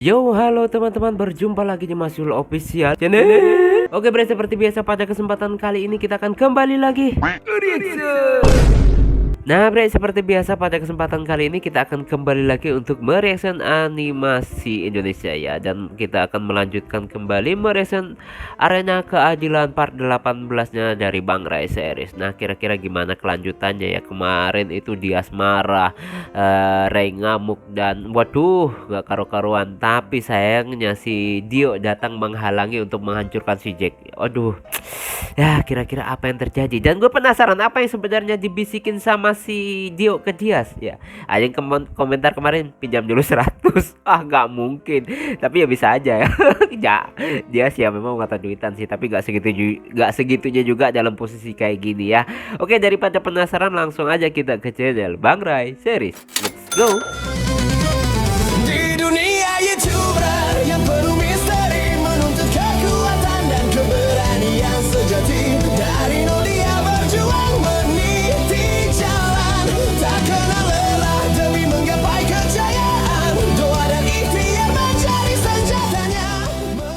Yo, halo teman-teman, berjumpa lagi di Masul Official Channel. Oke, bre, seperti biasa pada kesempatan kali ini kita akan kembali lagi ke reaction. Nah, bre, seperti biasa pada kesempatan kali ini kita akan kembali lagi untuk mereaction animasi Indonesia ya. Dan kita akan melanjutkan kembali mereaction Arena Keadilan part 18-nya dari Bang Rai series. Nah, kira-kira gimana kelanjutannya ya? Kemarin itu Dias marah, Ray ngamuk, dan waduh, gak karu-karuan. Tapi sayangnya si Dio datang menghalangi untuk menghancurkan si Jack. Aduh, ya kira-kira apa yang terjadi? Dan gue penasaran apa yang sebenarnya dibisikin sama si Dio ke Dias ya. Ada yang komentar kemarin pinjam dulu 100. Ah, nggak mungkin. Tapi ya bisa aja ya. Ya, Dias ya memang kata duitan sih, tapi nggak segitunya juga dalam posisi kayak gini ya. Oke, daripada penasaran langsung aja kita ke channel Bang Rai series. Let's go. Di dunia YouTuber yang penuh misteri, menuntut kekuatan dan keberanian sejati. Dari nol dia berjuang meniti jalan, tak kenal lelah demi menggapai kejayaan. Doa dan ikhtiar mencari senjatanya.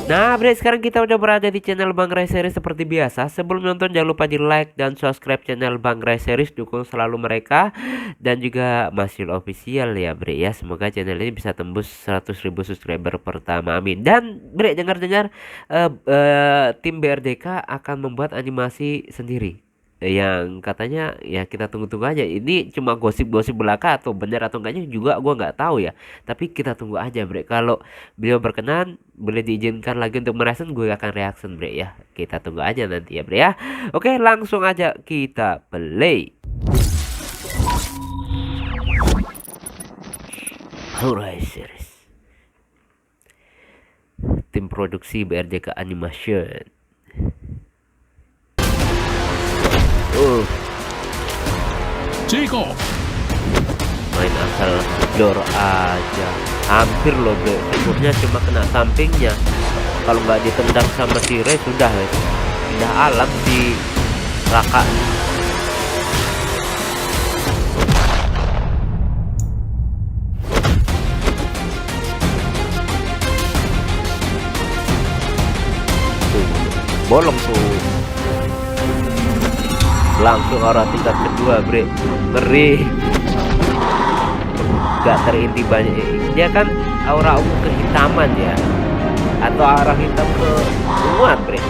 Nah, bre, sekarang kita udah berada di channel Bang Rai Series seperti biasa. Sebelum nonton jangan lupa di like dan subscribe channel Bang Rai Series, dukung selalu mereka. Dan juga Masil Official ya, bre ya. Semoga channel ini bisa tembus 100.000 subscriber pertama, amin. Dan bre, dengar-dengar tim BRDK akan membuat animasi sendiri, yang katanya ya kita tunggu-tunggu aja. Ini cuma gosip-gosip belaka atau benar atau enggaknya juga gua nggak tahu ya. Tapi kita tunggu aja, bre. Kalau beliau berkenan, boleh diizinkan lagi untuk mereaction, gue akan reaction, bre ya. Kita tunggu aja nanti ya, bre ya. Oke, langsung aja kita play. Alright, series. Tim produksi BRDK Animation. Chico, Main asal dor aja, hampir loh, bre. Syukurnya cuma kena sampingnya. Kalau nggak ditendang sama si Ray sudah wes. Pindah alam si Raka. Tuh, bolong tuh. Langsung aura tingkat kedua, bre. Ngeri. Gak terintip banyak. Dia kan aura ungu kehitaman ya, atau aura hitam ke unguan, bre.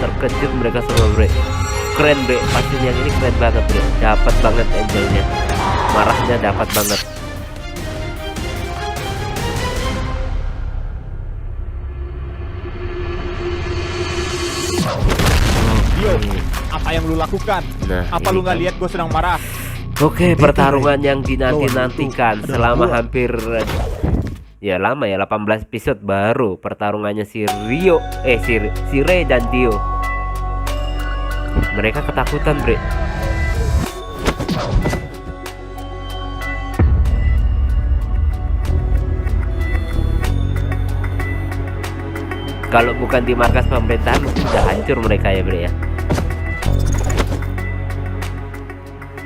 Terkejut mereka semua, bre. Keren, bre. Pasti yang ini keren banget, bre. Dapat banget angelnya. Marahnya dapat banget. Yo, apa yang lu lakukan? Nah, Apa ini lu nggak kan. lihat gue sedang marah? Oke, pertarungan yang dinanti-nantikan selama hampir ya lama ya, 18 episode baru pertarungannya si Rio si Ray dan Dio. Mereka ketakutan, bre. Kalau bukan di markas pemerintahan mungkin udah hancur mereka ya, bre ya.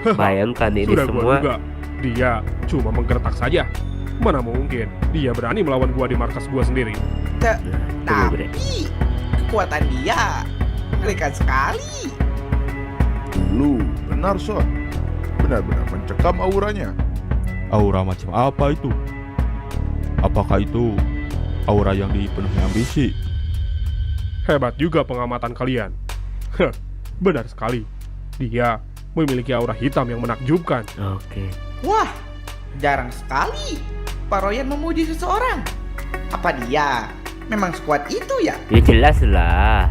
Bayangkan ini sudah semua. gua duga. Dia cuma menggertak saja. Mana mungkin dia berani melawan gua di markas gua sendiri. Tunggu, bre. Tapi kekuatan dia mengerikan sekali. Lu benar, Son. Benar-benar mencekam auranya. Aura macam apa itu? Apakah itu aura yang dipenuhi ambisi? Hebat juga pengamatan kalian. Heh, benar sekali. Dia memiliki aura hitam yang menakjubkan. Oke. Wah, jarang sekali Pak Royan memuji seseorang. Apa dia memang sekuat itu ya? Ya jelas lah.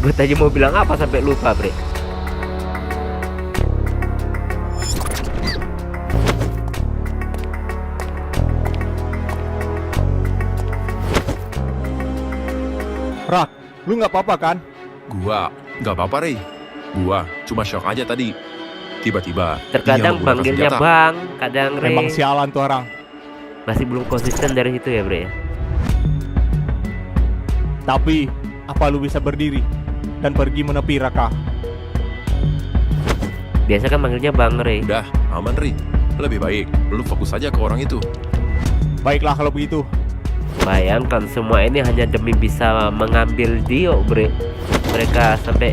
Gue tadi mau bilang apa sampai lupa, bre. Rak, lu nggak apa-apa kan? Gua nggak apa-apa, Rey. Gua cuma shock aja tadi. Tiba-tiba Terkadang dia menggunakan panggilnya senjata. Bang, kadang Ray. Memang sialan tuh orang. Masih belum konsisten dari situ ya, bre ya. Tapi, apa lu bisa berdiri dan pergi menepi Raka? Biasa kan manggilnya Bang Ray. Udah, aman Ri. Lebih baik lu fokus aja ke orang itu. Baiklah kalau begitu. Bayangkan semua ini hanya demi bisa mengambil Dio, bre. Mereka sampai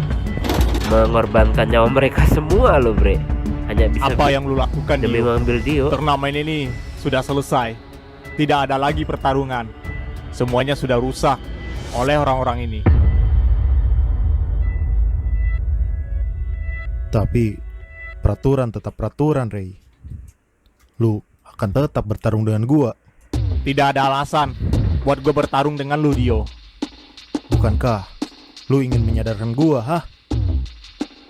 mengorbankan nyawa mereka semua loh, bre. Hanya bisa Apa yang lu lakukan demi Dio? mengambil Dio. Turnamen ini sudah selesai. Tidak ada lagi pertarungan. Semuanya sudah rusak oleh orang-orang ini. Tapi peraturan tetap peraturan, Ray. Lu akan tetap bertarung dengan gua. Tidak ada alasan buat gue bertarung dengan lu, Dio. Bukankah lu ingin menyadarkan gua, hah?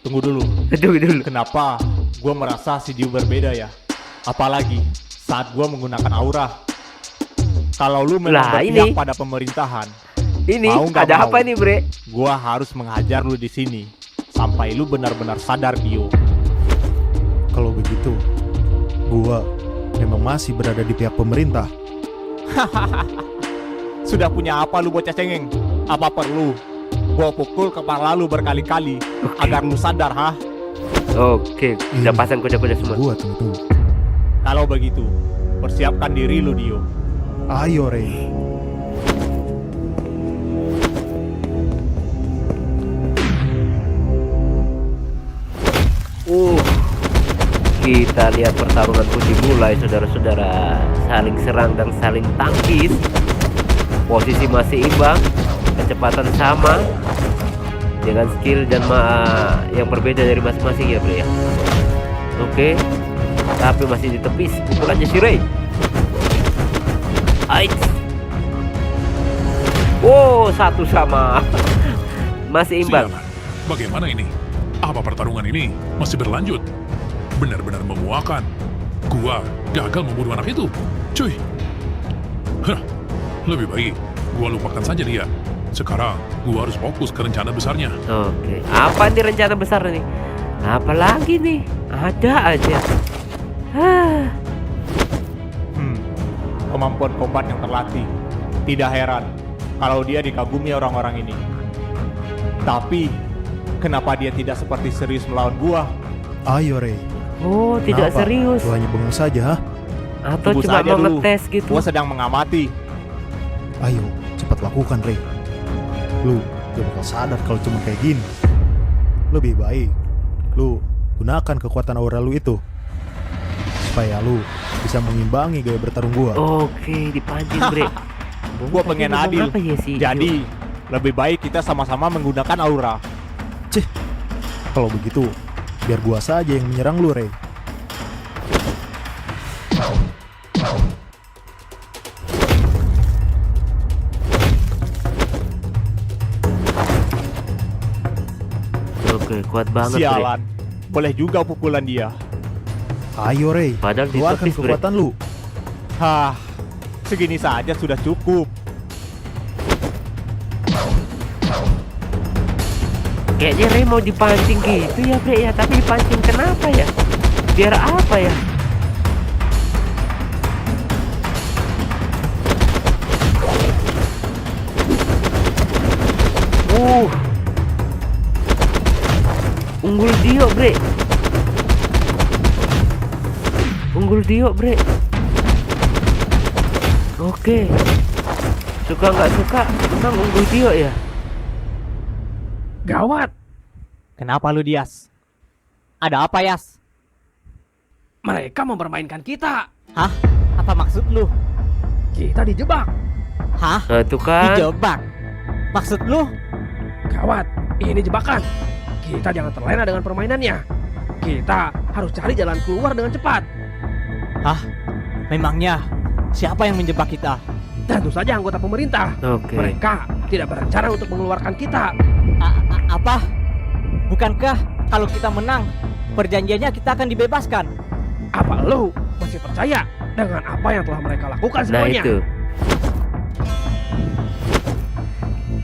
Tunggu dulu. Tunggu dulu. Kenapa gue merasa si Dio berbeda ya? Apalagi saat gue menggunakan aura. Kalau lu memang Lah, berpihak ini. pada pemerintahan, Ini Mau nggak ada mau. apa nih, bre? gue harus menghajar lu di sini sampai lu benar-benar sadar, Dio. Kalau begitu, gua memang masih berada di pihak pemerintah. Sudah punya apa lu bocah cengeng? Apa perlu gue pukul kepala lu berkali-kali agar lu sadar, hah? Oke, udah pasang kuda-kuda semua. Gua tunggu. Kalau begitu, persiapkan diri lu, Dio. Ayo, Ray. Kita lihat pertarungan pun dimulai, saudara-saudara. Saling serang dan saling tangkis. Posisi masih imbang, kecepatan sama, dengan skill dan yang berbeda dari masing-masing ya, bro ya. Oke, tapi masih ditepis pukulannya si Ray. Ait. Oh, satu sama. Masih imbang. Sialan, bagaimana ini? Apa pertarungan ini masih berlanjut? Benar-benar memuakan. Gua gagal membunuh anak itu. Cuy. Hah, lebih baik gua lupakan saja dia. Sekarang gua harus fokus ke rencana besarnya. Oke, apa nih rencana besar nih? Apalagi nih? Ada aja. Kemampuan kombat yang terlatih. Tidak heran kalau dia dikagumi orang-orang ini. Tapi kenapa dia tidak seperti serius melawan gua? Ayo, Ray. Oh, tidak Kenapa? serius. Lu hanya bengong saja, hah? Atau Tunggu cuma saja mau dulu. ngetes gitu. Gua sedang mengamati. Ayo, cepat lakukan, Ray. Lu gak bakal sadar kalau cuma kayak gini. Lebih baik lu gunakan kekuatan aura lu itu supaya lu bisa mengimbangi gaya bertarung gua. Oke, dipancing, bre. Gua pengen adil. Apa ya sih? Jadi, lebih baik kita sama-sama menggunakan aura. Kalau begitu, biar gua saja yang menyerang lu, Ray. Oke, kuat banget, bre. Sialan. Boleh juga pukulan dia. Ayo, Ray. Padahal Keluarkan ditepis, bre. kekuatan lu. Hah, segini saja sudah cukup. Kayaknya Ray mau dipancing gitu ya, bre ya. Tapi dipancing kenapa ya? Biar apa ya? Unggul Dio, bre. Unggul Dio, bre. Oke. Suka nggak suka, memang unggul Dio ya. Gawat, Kenapa lu, Dias? Ada apa, Yas? mereka mempermainkan kita. Hah? Apa maksud lu? Kita dijebak. Hah? Nah, itu kan. Dijebak? Maksud lu? Gawat, ini jebakan. Kita jangan terlena dengan permainannya. Kita harus cari jalan keluar dengan cepat. Hah? Memangnya siapa yang menjebak kita? Tentu saja anggota pemerintah. Oke. Mereka tidak berencana untuk mengeluarkan kita. Apa? Bukankah kalau kita menang, perjanjiannya kita akan dibebaskan? Apa lu masih percaya dengan apa yang telah mereka lakukan Nah semuanya? itu.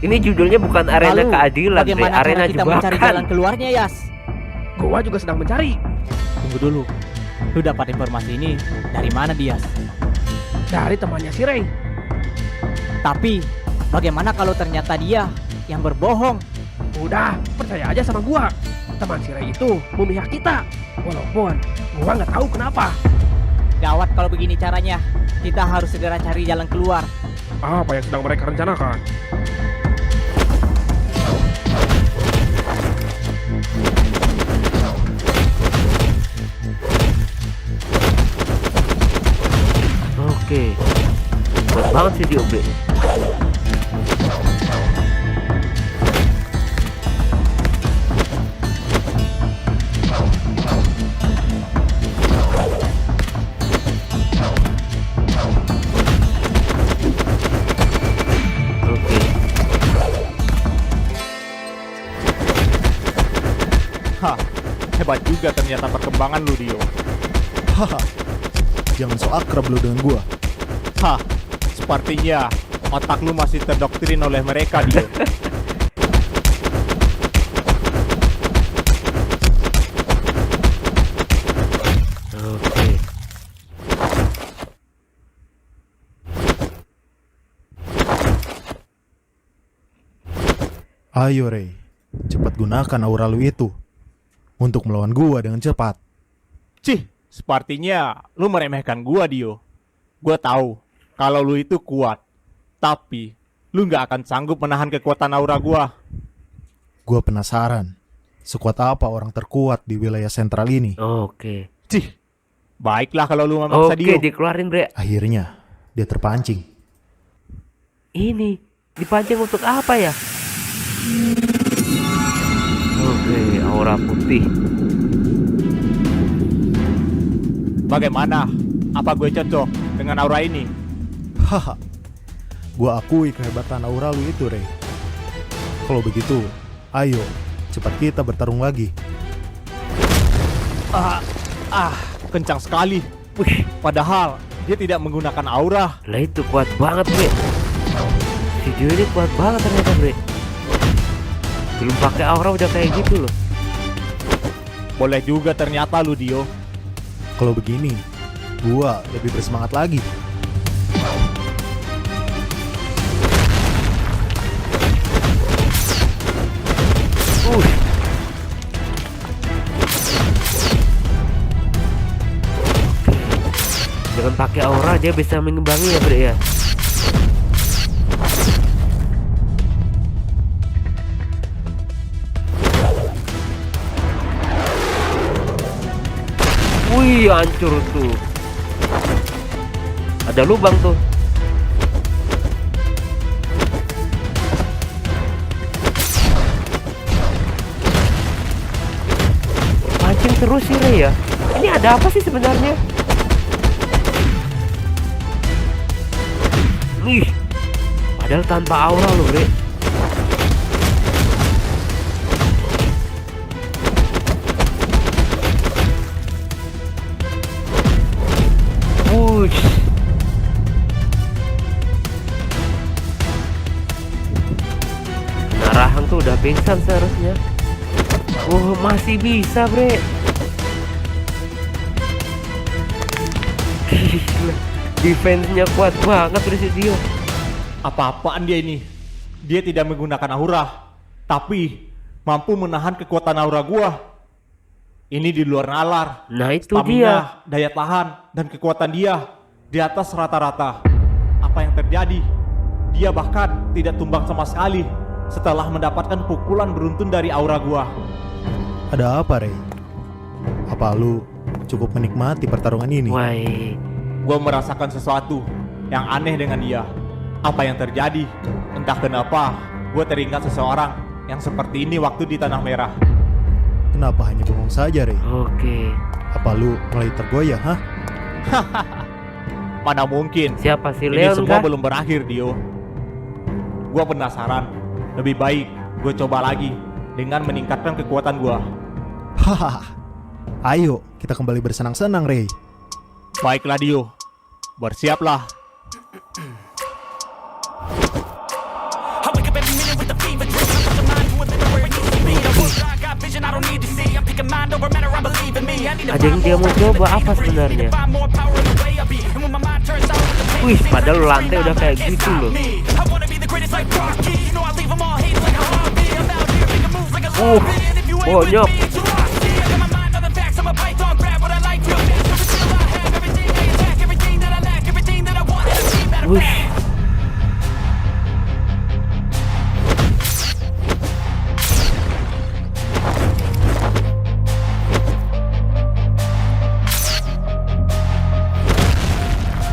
Ini judulnya bukan arena Lalu, keadilan, bre. bagaimana Arena cara kita mencari jebakan. jalan keluarnya, Yas? Gua juga sedang mencari. Tunggu dulu. Lu dapat informasi ini dari mana, Dias? Dari temannya si Ray. Tapi, bagaimana kalau ternyata dia yang berbohong? Udah, percaya aja sama gua. Teman si Ray itu memihak kita. Walaupun gua nggak tahu kenapa. Gawat kalau begini caranya. Kita harus segera cari jalan keluar. Apa yang sedang mereka rencanakan? Oke. Kuat banget sih dia, Bre. Oke. Hah, hebat juga ternyata perkembangan lu, Dio. Haha, jangan so akrab lu dengan gua. Hah, sepertinya otak lu masih terdoktrin oleh mereka, Dio. Oke. Ayo Ray, cepat gunakan aura lu itu untuk melawan gua dengan cepat. Cih, sepertinya lu meremehkan gua, Dio. Gua tahu kalau lu itu kuat, tapi lu nggak akan sanggup menahan kekuatan aura gua. Gua penasaran, sekuat apa orang terkuat di wilayah sentral ini. Oke. Cih, baiklah kalau lu memaksa, Dio. Oke, dikeluarin, Bre. Akhirnya dia terpancing. Ini dipancing untuk apa ya? Oke, aura putih. Bagaimana? Apa gue cocok dengan aura ini? Haha, gua akui kehebatan aura lu itu, Ray. Kalau begitu, ayo cepat kita bertarung lagi. Kencang sekali. Wih, Padahal dia tidak menggunakan aura. lah itu kuat banget, Bre. Si Dio ini kuat banget ternyata, Bre. Belum pakai aura udah kayak gitu loh. Boleh juga ternyata lu, Dio. Kalau begini, gua lebih bersemangat lagi. Dengan pakai aura dia bisa mengimbangi ya, Bre ya. Wih, hancur tuh. Ada lubang tuh. Pancing terus sih, Ray ya. Ini ada apa sih sebenarnya? Ih, padahal tanpa aura loh, Bre. Wush. Nah, Rahang tuh udah pingsan seharusnya. Oh, masih bisa, Bre. Gila. Defense-nya kuat banget Presidio. Apa-apaan dia ini? Dia tidak menggunakan aura, tapi mampu menahan kekuatan aura gua. Ini di luar nalar. Nah itu Stamina, dia. daya tahan, dan kekuatan dia di atas rata-rata. Apa yang terjadi? Dia bahkan tidak tumbang sama sekali setelah mendapatkan pukulan beruntun dari aura gua. Ada apa, Ray? Apa lu cukup menikmati pertarungan ini? Wah, Gua merasakan sesuatu yang aneh dengan dia. Apa yang terjadi? Entah kenapa, gua teringat seseorang yang seperti ini waktu di Tanah Merah. Kenapa hanya bengong saja, Ray? oke. Apa lu mulai tergoyah, hah? Mana mungkin? Siapa sih, Ini Leon semua kah? belum berakhir, Dio. Gua penasaran. Lebih baik gue coba lagi dengan meningkatkan kekuatan gua. Hahaha. Ayo, kita kembali bersenang-senang, Ray. Baiklah, Dio. Bersiaplah. Ada yang dia mau coba apa sebenarnya? Wih, padahal lantai udah kayak gitu loh. Bonyok. Wush.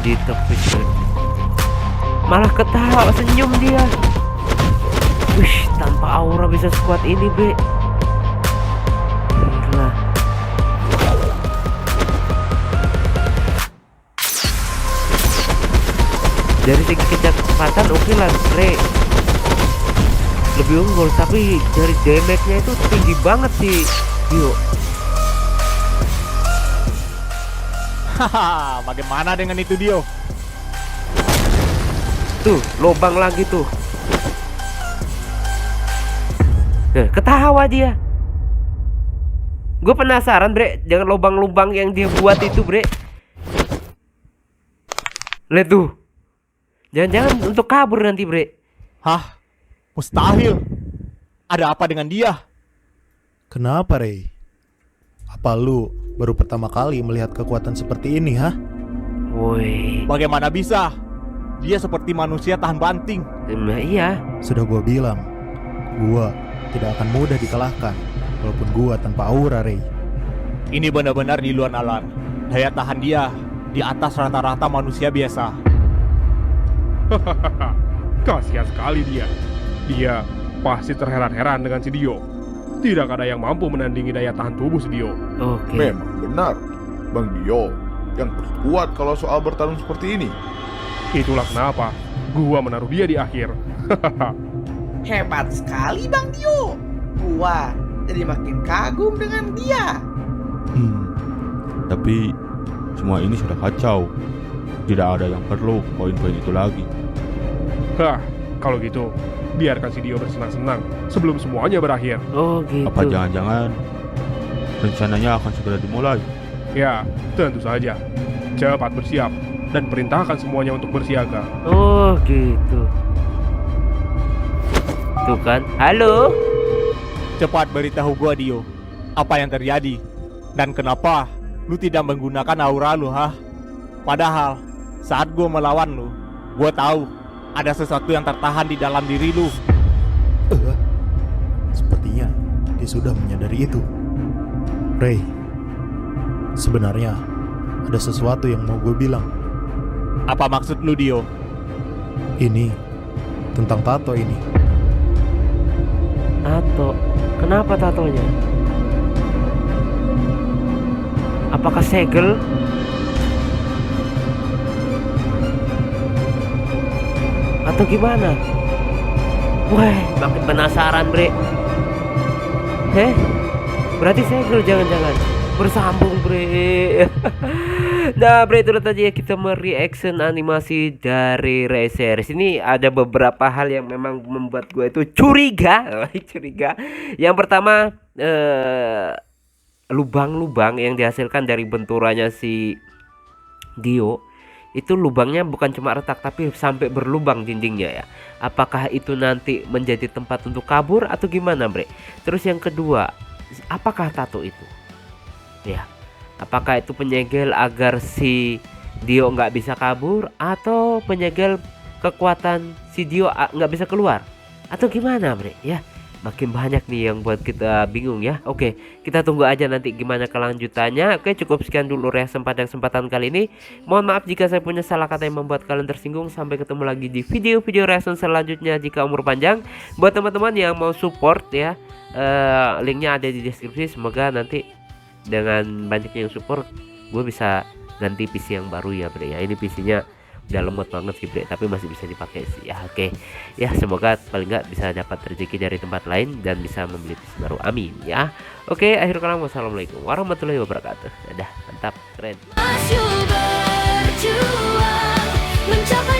Ditepis lagi. Malah ketawa, senyum dia. Wish, tanpa aura bisa sekuat ini, Bre. Gila. Dari segi kecepatan oke lah, Bre. Lebih unggul, tapi dari damage-nya itu tinggi banget sih. Yuk. Haha, bagaimana dengan itu Dio? Tuh, lubang lagi tuh. Nah, ketawa dia. Gue penasaran, Bre, dengan lubang-lubang yang dia buat itu, Bre. Lihat tuh. Jangan-jangan untuk kabur nanti, Bre. Hah? Mustahil. Ada apa dengan dia? Kenapa, Rey? Apa lu baru pertama kali melihat kekuatan seperti ini, ha? Woi. Bagaimana bisa? Dia seperti manusia tahan banting. Iya. Sudah gua bilang, gua tidak akan mudah dikalahkan, walaupun gua tanpa aura, Rey. Ini benar-benar di luar nalar. Daya tahan dia di atas rata-rata manusia biasa. Hahaha, kasihan sekali dia. Dia pasti terheran-heran dengan si Dio. Tidak ada yang mampu menandingi daya tahan tubuh si Dio. Oke. Memang benar, Bang Dio yang kuat kalau soal bertarung seperti ini. Itulah kenapa gua menaruh dia di akhir. Hebat sekali Bang Dio. Gua jadi makin kagum dengan dia. Tapi semua ini sudah kacau. Tidak ada yang perlu poin-poin itu lagi. Hah, kalau gitu biarkan si Dio bersenang-senang sebelum semuanya berakhir. Oh gitu. Apa jangan-jangan rencananya akan segera dimulai? Ya, tentu saja. Cepat bersiap dan perintahkan semuanya untuk bersiaga. Oh gitu. Tuh kan. Halo. Cepat beritahu gua Dio, apa yang terjadi dan kenapa lu tidak menggunakan aura lu, ha? Padahal saat gua melawan lu, gua tahu ada sesuatu yang tertahan di dalam diri lu. Sepertinya dia sudah menyadari itu. Rey, sebenarnya ada sesuatu yang mau gue bilang. Apa maksud lu, Dio? Ini tentang tato ini. Tato. Kenapa tatonya? Apakah segel? Atau gimana? Wah, makin penasaran, Bre. Berarti segel jangan-jangan bersambung, Bre. Nah, Bre, itu tadi ya kita mereaction animasi dari Rey series. Ini ada beberapa hal yang memang membuat gue itu curiga. Curiga. Yang pertama, lubang-lubang yang dihasilkan dari benturannya si Dio. Itu lubangnya bukan cuma retak tapi sampai berlubang dindingnya ya. Apakah itu nanti menjadi tempat untuk kabur atau gimana, Bre? Terus yang kedua, apakah tato itu? Ya, apakah itu penyegel agar si Dio nggak bisa kabur atau penyegel kekuatan si Dio nggak bisa keluar? Atau gimana, Bre? Ya, makin banyak nih yang buat kita bingung ya. Oke, kita tunggu aja nanti gimana kelanjutannya. Oke, cukup sekian dulu reaction pada kesempatan kali ini. Mohon maaf jika saya punya salah kata yang membuat kalian tersinggung. Sampai ketemu lagi di video-video reaction selanjutnya jika umur panjang. Buat teman-teman yang mau support ya, linknya ada di deskripsi. Semoga nanti dengan banyaknya yang support gue bisa ganti PC yang baru ya, Bre ya. Ini PC-nya udah lemot banget sih, Bre, tapi masih bisa dipakai sih ya. Oke ya, semoga paling nggak bisa dapat rezeki dari tempat lain dan bisa membeli PC baru, amin ya. Oke, akhir kalam, wassalamualaikum warahmatullahi wabarakatuh. Dadah, mantap, keren. Masih berjuang mencapai